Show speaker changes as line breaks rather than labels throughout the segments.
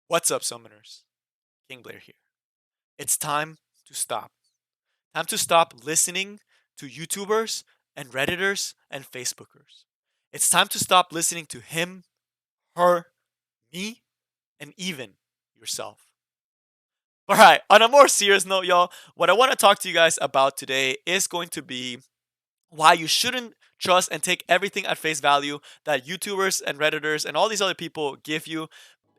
What's up, summoners? King Blair here. It's time to stop. Time to stop listening to YouTubers and Redditors and Facebookers. It's time to stop listening to him, her, me, and even yourself. Alright, on a more serious note, y'all, what I want to talk to you guys about today is going to be why you shouldn't trust and take everything at face value that YouTubers and Redditors and all these other people give you.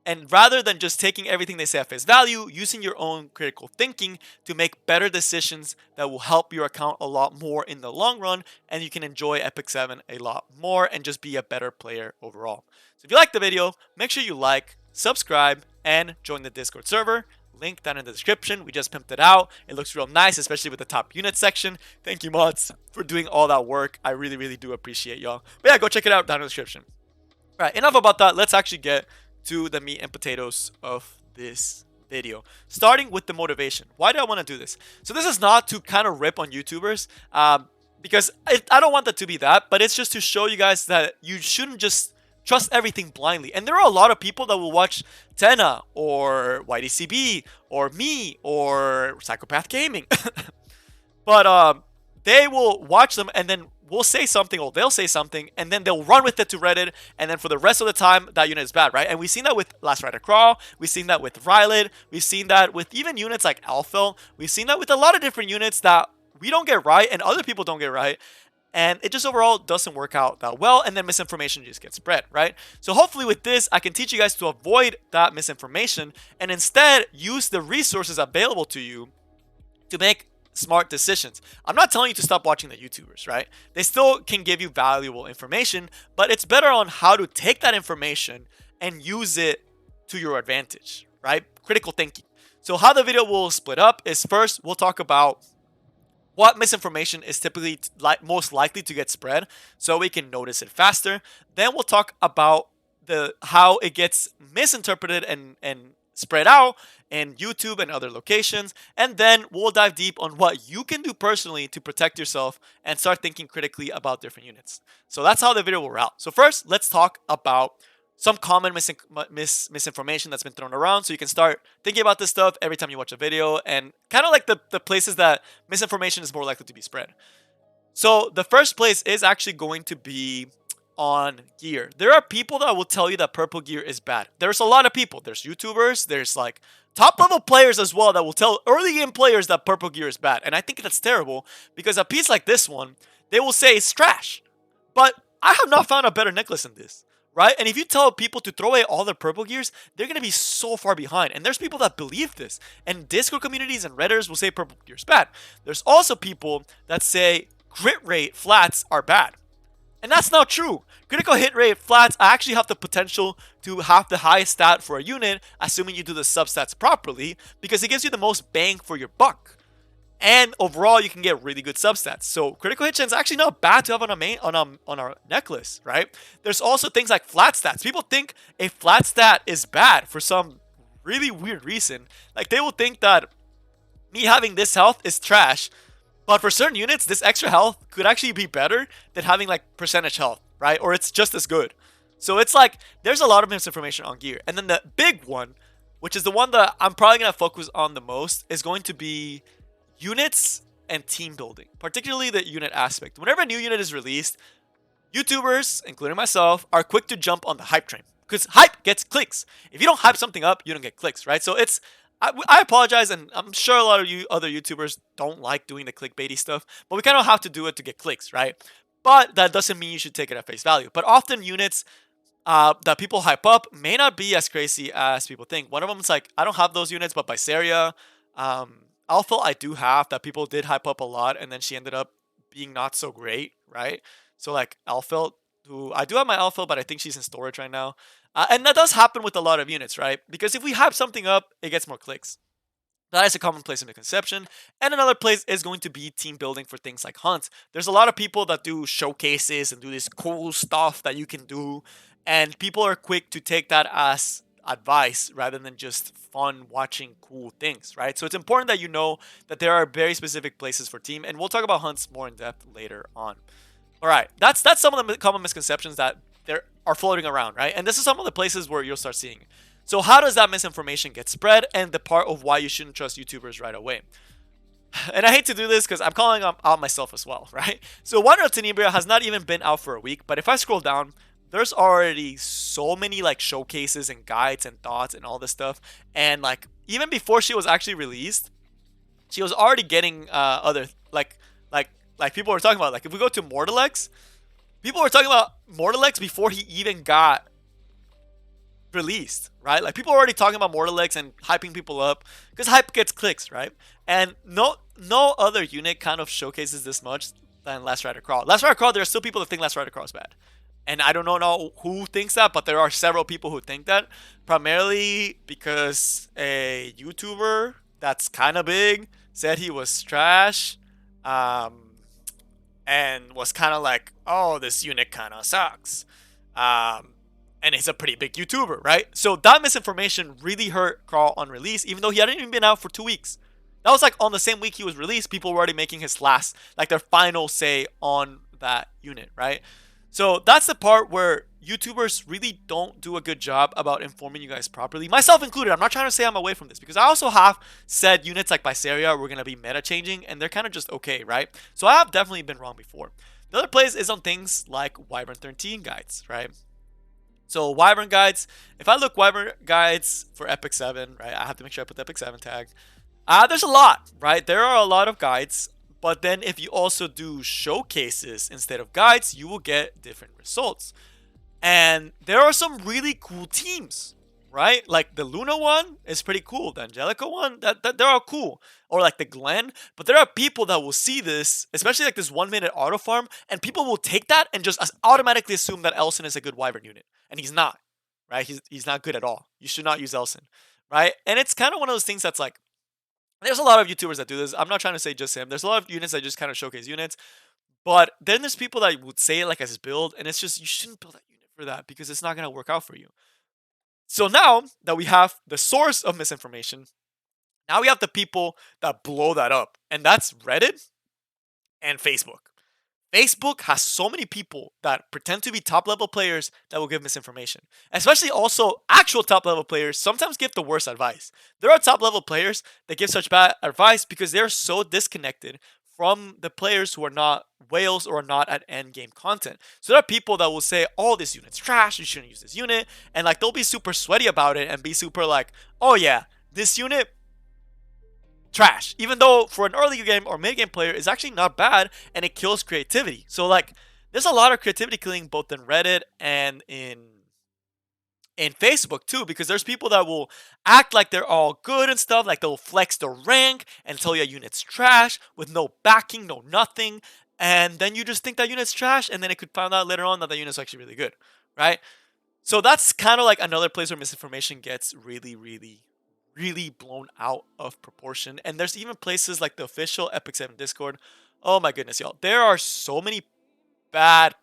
And rather than just taking everything they say at face value, using your own critical thinking to make better decisions that will help your account a lot more in the long run, and you can enjoy Epic 7 a lot more and just be a better player overall. So if you like the video, make sure you like, subscribe, and join the Discord server. Link down in the description. We just pimped it out. It looks real nice, especially with the top unit section. Thank you, mods, for doing all that work. I really, really do appreciate y'all. But yeah, go check it out down in the description. All right, enough about that. Let's actually get to the meat and potatoes of this video, starting with the motivation. Why do I want to do this? So this is not to kind of rip on YouTubers, because I don't want that to be that, but it's just to show you guys that you shouldn't just trust everything blindly. And there are a lot of people that will watch Tenna or YDCB or me or Psychopath Gaming, but they will watch them and then we'll say something, or they'll say something, and then they'll run with it to Reddit, and then for the rest of the time, that unit is bad, right? And we've seen that with Last Rider Crawl, we've seen that with Rylid, we've seen that with even units like Alphil, we've seen that with a lot of different units that we don't get right, and other people don't get right, and it just overall doesn't work out that well, and then misinformation just gets spread, right? So hopefully with this, I can teach you guys to avoid that misinformation, and instead use the resources available to you to make smart decisions. I'm not telling you to stop watching the YouTubers, right? They still can give you valuable information, but it's better on how to take that information and use it to your advantage, right? Critical thinking. So how the video will split up is, first we'll talk about what misinformation is typically most likely to get spread so we can notice it faster. Then we'll talk about how it gets misinterpreted and spread out in YouTube and other locations. And then we'll dive deep on what you can do personally to protect yourself and start thinking critically about different units. So that's how the video will route. So first, let's talk about some common misinformation that's been thrown around, so you can start thinking about this stuff every time you watch a video, and kind of like the places that misinformation is more likely to be spread. So the first place is actually going to be on gear. There are people that will tell you that purple gear is bad. There's a lot of people. There's YouTubers. There's like top level players as well that will tell early game players that purple gear is bad. And I think that's terrible, because a piece like this one, they will say it's trash. But I have not found a better necklace than this, right? And if you tell people to throw away all their purple gears, they're going to be so far behind. And there's people that believe this. And Discord communities and Redditors will say purple gear is bad. There's also people that say crit rate flats are bad. And that's not true. Critical hit rate flats actually have the potential to have the highest stat for a unit, assuming you do the substats properly, because it gives you the most bang for your buck. And overall, you can get really good substats. So critical hit chance is actually not bad to have on our necklace, right? There's also things like flat stats. People think a flat stat is bad for some really weird reason. Like, they will think that me having this health is trash, but for certain units, this extra health could actually be better than having like percentage health, right? Or it's just as good. So it's like, there's a lot of misinformation on gear. And then the big one, which is the one that I'm probably going to focus on the most, is going to be units and team building, particularly the unit aspect. Whenever a new unit is released, YouTubers, including myself, are quick to jump on the hype train, because hype gets clicks. If you don't hype something up, you don't get clicks, right? So it's, I apologize, and I'm sure a lot of you other YouTubers don't like doing the clickbaity stuff, but we kind of have to do it to get clicks, right? But that doesn't mean you should take it at face value. But often units that people hype up may not be as crazy as people think. One of them is like, I don't have those units, but Bysaria, Alpha I do have, that people did hype up a lot, and then she ended up being not so great, right? So like Alpha, who I do have my Alpha, but I think she's in storage right now. And that does happen with a lot of units, right? Because if we hype something up, it gets more clicks. That is a common place of misconception. And another place is going to be team building for things like hunts. There's a lot of people that do showcases and do this cool stuff that you can do, and people are quick to take that as advice rather than just fun watching cool things, right? So it's important that you know that there are very specific places for team, and we'll talk about hunts more in depth later on. All right, that's some of the common misconceptions that there are floating around, right? And this is some of the places where you'll start seeing. So how does that misinformation get spread, and the part of why you shouldn't trust YouTubers right away? And I hate to do this because I'm calling out myself as well, right? So Wonder Tenebria has not even been out for a week, but if I scroll down, there's already so many like showcases and guides and thoughts and all this stuff. And like even before she was actually released, she was already getting other like like people were talking about. Like if we go to Mortalex, people were talking about Mortalex before he even got released, right? Like people are already talking about Mortalex and hyping people up because hype gets clicks, right? And no other unit kind of showcases this much than Last Rider Crawl. Last Rider Crawl, there are still people that think Last Rider Crawl is bad. And I don't know who thinks that, but there are several people who think that, primarily because a YouTuber that's kind of big said he was trash, um, and was kind of like, oh, this unit kind of sucks. Um, and he's a pretty big YouTuber, right? So that misinformation really hurt Carl on release, even though he hadn't even been out for 2 weeks. That was like on the same week he was released, people were already making his last, like their final say on that unit, right? So that's the part where YouTubers really don't do a good job about informing you guys properly, myself included. I'm not trying to say I'm away from this because I also have said units like Viseria were going to be meta changing and they're kind of just okay, right? So I have definitely been wrong before. The other place is on things like Wyvern 13 guides, right? So Wyvern guides, if I look Wyvern guides for Epic 7, right, I have to make sure I put the Epic 7 tag. There's a lot, right? There are a lot of guides, but then if you also do showcases instead of guides, you will get different results. And there are some really cool teams, right? Like the Luna one is pretty cool. The Angelica one, they're all cool. Or like the Glen. But there are people that will see this, especially like this 1 minute auto farm, and people will take that and just automatically assume that Elson is a good Wyvern unit. And he's not, right? He's not good at all. You should not use Elson, right? And it's kind of one of those things that's like, there's a lot of YouTubers that do this. I'm not trying to say just him. There's a lot of units that just kind of showcase units. But then there's people that would say it like as build, and it's just, you shouldn't build that unit for that because it's not going to work out for you. So now that we have the source of misinformation, now we have the people that blow that up, and that's Reddit and Facebook. Facebook has so many people that pretend to be top level players that will give misinformation. Especially also actual top level players sometimes give the worst advice. There are top level players that give such bad advice because they're so disconnected from the players who are not whales or are not at end game content. So there are people that will say, oh, this unit's trash, you shouldn't use this unit. And like they'll be super sweaty about it and be super like, oh yeah, this unit trash, even though for an early game or mid game player is actually not bad and it kills creativity. So like there's a lot of creativity killing both in Reddit and in Facebook too, because there's people that will act like they're all good and stuff, like they'll flex their rank and tell you a unit's trash with no backing, no nothing, and then you just think that unit's trash, and then it could find out later on that the unit's actually really good, right? So that's kind of like another place where misinformation gets really blown out of proportion. And there's even places like the official Epic 7 Discord. Oh my goodness, y'all. There are so many bad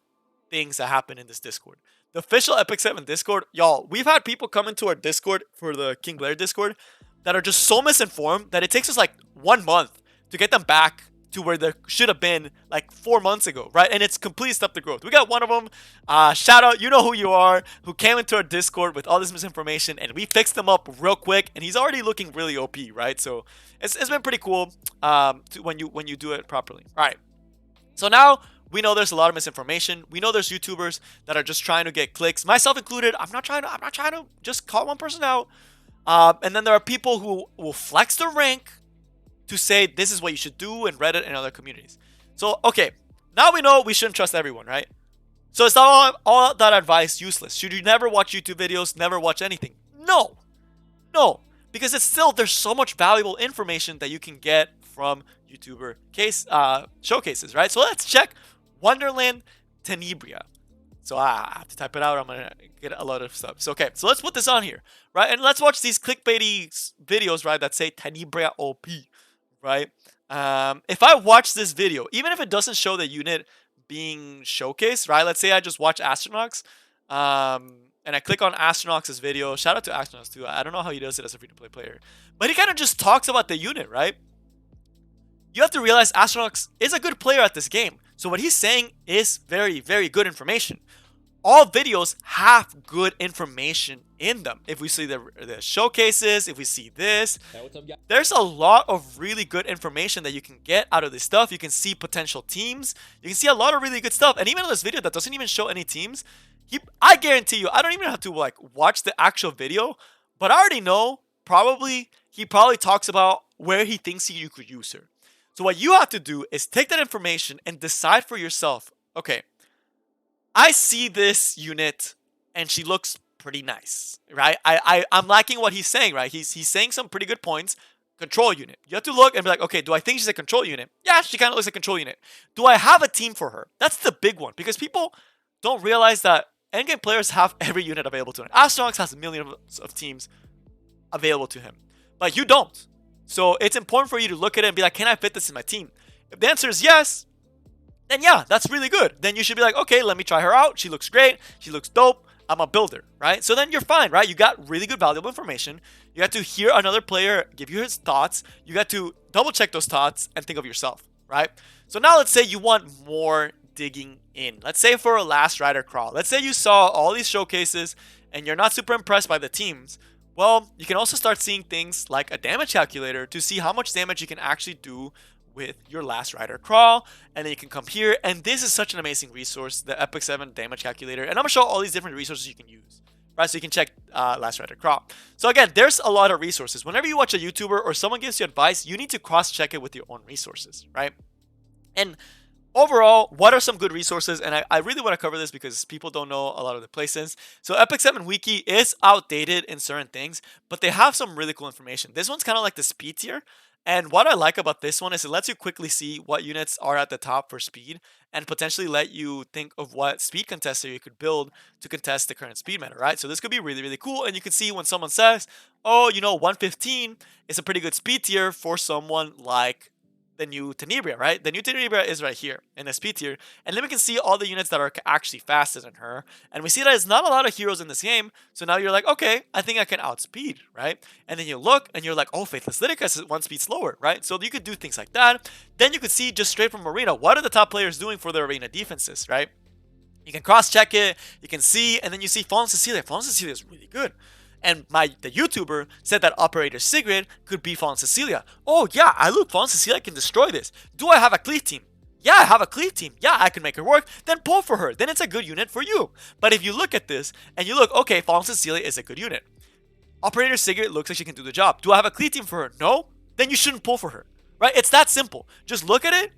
things that happen in this Discord. The official Epic 7 Discord, y'all, we've had people come into our Discord for the King Blair Discord that are just so misinformed that it takes us like 1 month to get them back to where they should have been like 4 months ago, right? And it's completely stopped the growth. We got one of them, shout out, you know who you are, who came into our Discord with all this misinformation, and we fixed them up real quick, and he's already looking really OP, right? So it's been pretty cool when you do it properly. All right, so now we know there's a lot of misinformation. We know there's YouTubers that are just trying to get clicks, myself included. I'm not trying to just call one person out. And then there are people who will flex their rank to say this is what you should do in Reddit and other communities. So, okay, now we know we shouldn't trust everyone, right? So is all that advice useless? Should you never watch YouTube videos, never watch anything? No, because it's still, there's so much valuable information that you can get from YouTuber showcases, right? So let's check Wonderland Tenebria. So I have to type it out. I'm going to get a lot of stuff. So, okay, so let's put this on here, right? And let's watch these clickbaity videos, right, that say Tenebria OP. Right? If I watch this video, even if it doesn't show the unit being showcased, right? Let's say I just watch Astronox, and I click on Astronox's video. Shout out to Astronox too. I don't know how he does it as a free-to-play player, but he kind of just talks about the unit, right? You have to realize Astronox is a good player at this game, so what he's saying is very, very good information. all videos have good information in them. If we see the showcases, if we see this, there's a lot of really good information that you can get out of this stuff. You can see potential teams. You can see a lot of really good stuff. And even in this video that doesn't even show any teams, I guarantee you, I don't even have to like watch the actual video, but I already know he probably talks about where he thinks you could use her. So what you have to do is take that information and decide for yourself, okay, I see this unit and she looks pretty nice, right? I'm liking what he's saying, right? He's saying some pretty good points. Control unit. You have to look and be like, okay, do I think she's a control unit? Yeah, she kind of looks like a control unit. Do I have a team for her? That's the big one, because people don't realize that endgame players have every unit available to them. Astronix has millions of teams available to him, but you don't. So it's important for you to look at it and be like, can I fit this in my team? If the answer is yes, then yeah, that's really good. Then you should be like, okay, let me try her out. She looks great. She looks dope. I'm a builder, right? So then you're fine, right? You got really good, valuable information. You got to hear another player give you his thoughts. You got to double check those thoughts and think of yourself, right? So now let's say you want more digging in. Let's say for a last rider crawl. Let's say you saw all these showcases and you're not super impressed by the teams. Well, you can also start seeing things like a damage calculator to see how much damage you can actually do with your last rider crawl. And then you can come here, and this is such an amazing resource, the Epic 7 damage calculator. And I'm gonna show all these different resources you can use, right? So you can check last rider crawl. So again, there's a lot of resources. Whenever you watch a YouTuber or someone gives you advice, you need to cross-check it with your own resources, right? And overall, what are some good resources? And I really want to cover this because people don't know a lot of the places. So Epic 7 Wiki is outdated in certain things, but they have some really cool information. This one's kind of like the speed tier. And what I like about this one is it lets you quickly see what units are at the top for speed and potentially let you think of what speed contester you could build to contest the current speed meta, right? So this could be really, really cool. And you can see when someone says, oh, 115 is a pretty good speed tier for someone like the new Tenebria, right? The new Tenebria is right here in the speed tier. And then we can see all the units that are actually faster than her. And we see that it's not a lot of heroes in this game. So now you're like, okay, I think I can outspeed, right? And then you look and you're like, oh, Faithless Lyticus is one speed slower, right? So you could do things like that. Then you could see just straight from arena, what are the top players doing for their arena defenses, right? You can cross-check it, you can see, and then you see Fallen Cecilia. Fallen Cecilia is really good. And the YouTuber said that Operator Sigrid could be Fallen Cecilia. Oh yeah, I look, Fallen Cecilia can destroy this. Do I have a cleave team? Yeah, I have a cleave team. Yeah, I can make her work. Then pull for her. Then it's a good unit for you. But if you look at this and you look, okay, Fallen Cecilia is a good unit. Operator Sigrid looks like she can do the job. Do I have a cleave team for her? No? Then you shouldn't pull for her. Right? It's that simple. Just look at it.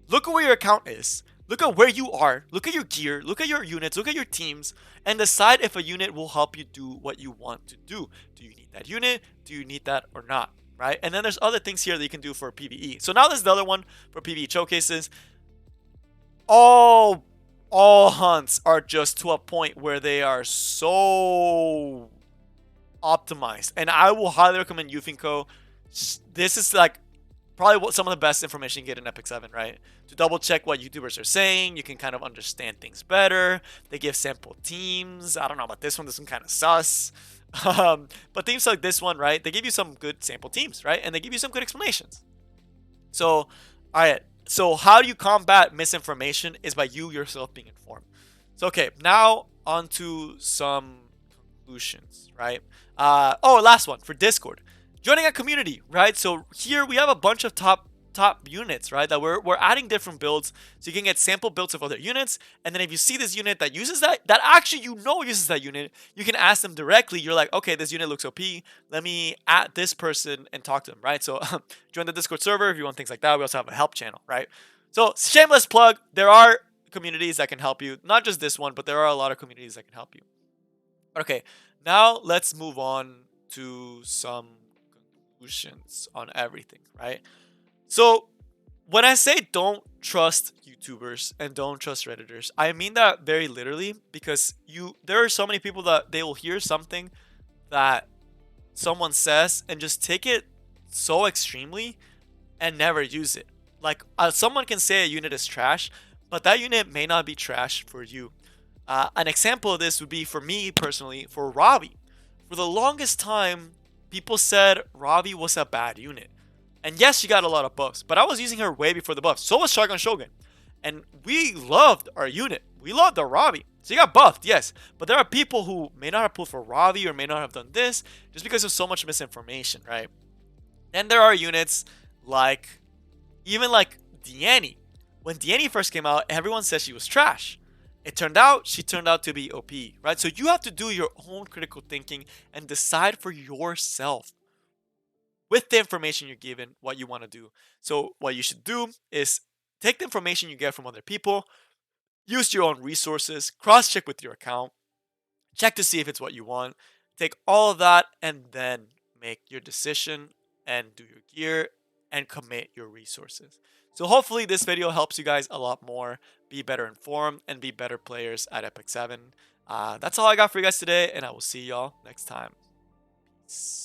Look at where your account is. Look at where you are. Look at your gear. Look at your units. Look at your teams. And decide if a unit will help you do what you want to do. Do you need that unit? Do you need that or not? Right? And then there's other things here that you can do for PvE. So now there's the other one for PvE showcases. All hunts are just to a point where they are so optimized. And I will highly recommend Yufinko. This is like probably some of the best information you get in Epic 7, right? To double check what YouTubers are saying, you can kind of understand things better. They give sample teams. I don't know about this one. This one kind of sus. But teams like this one, right? They give you some good sample teams, right? And they give you some good explanations. So, all right. So how do you combat misinformation is by you yourself being informed. So, okay. Now on to some conclusions, right? Last one for Discord. Joining a community, right? So here we have a bunch of top units, right? That we're adding different builds, so you can get sample builds of other units. And then if you see this unit that uses that actually uses that unit, you can ask them directly. You're like, okay, this unit looks OP. Let me add this person and talk to them, right? So join the Discord server if you want things like that. We also have a help channel, right? So shameless plug. There are communities that can help you, not just this one, but there are a lot of communities that can help you. Okay, now let's move on to some conclusions on everything, right? So when I say don't trust YouTubers and don't trust Redditors, I mean that very literally, because there are so many people that they will hear something that someone says and just take it so extremely and never use it. Like someone can say a unit is trash, but that unit may not be trash for you. An example of this would be for me personally, for Ravi. For the longest time, people said Ravi was a bad unit. And yes, she got a lot of buffs, but I was using her way before the buffs. So was Shotgun Shogun. And we loved our unit. We loved our Ravi. So you got buffed, yes. But there are people who may not have pulled for Ravi or may not have done this just because of so much misinformation, right? Then there are units like, even like Deanny. When Deanny first came out, everyone said she was trash. It turned out she turned out to be OP, right? So you have to do your own critical thinking and decide for yourself with the information you're given what you want to do. So what you should do is take the information you get from other people, use your own resources, cross-check with your account, check to see if it's what you want, take all of that and then make your decision and do your gear and commit your resources. So hopefully this video helps you guys a lot more, be better informed and be better players at Epic 7. That's all I got for you guys today, and I will see y'all next time. Peace.